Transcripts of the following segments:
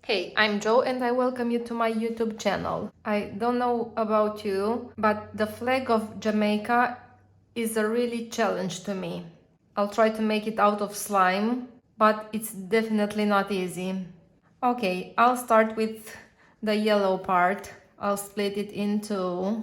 Hey, I'm Joe and I welcome you to my YouTube channel. I don't know about you, but the flag of Jamaica is a really challenge to me. I'll try to make it out of slime, but it's definitely not easy. Okay, I'll start with the yellow part. I'll split it into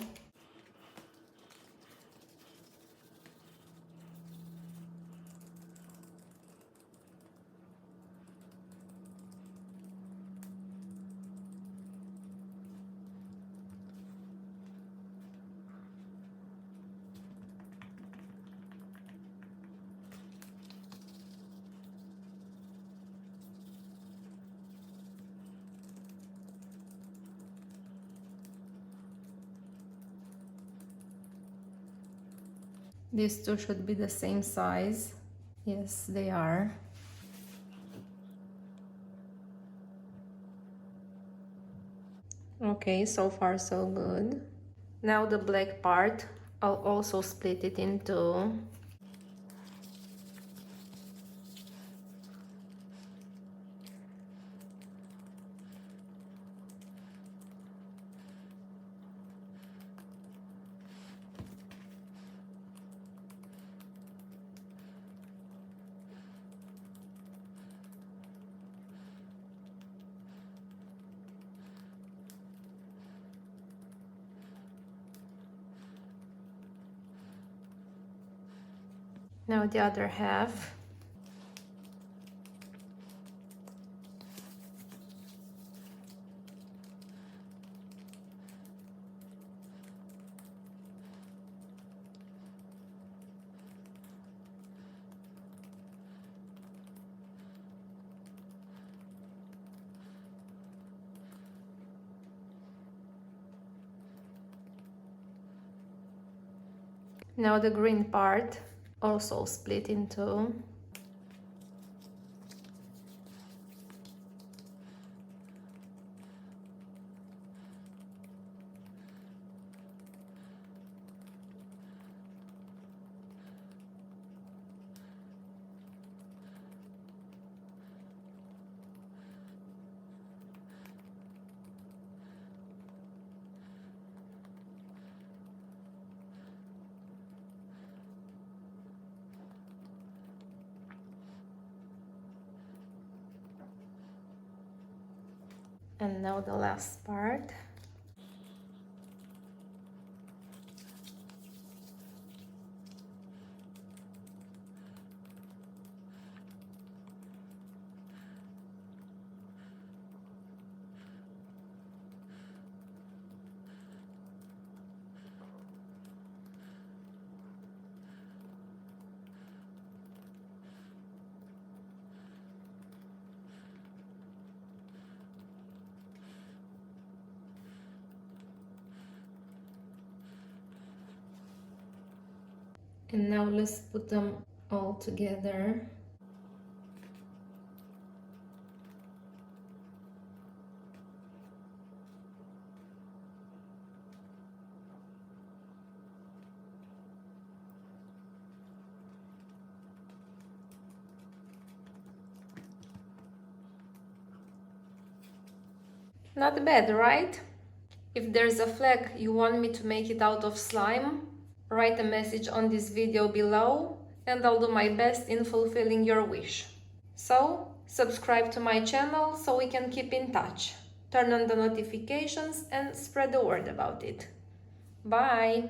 these two should be the same size. Yes, they are. Okay, so far so good. Now the black part, I'll also split it into now the other half. Now the green part, also split into. And now the last part. And now let's put them all together. Not bad, right? If there's a flag you want me to make it out of slime, write a message on this video below and I'll do my best in fulfilling your wish. So, subscribe to my channel so we can keep in touch. Turn on the notifications and spread the word about it. Bye!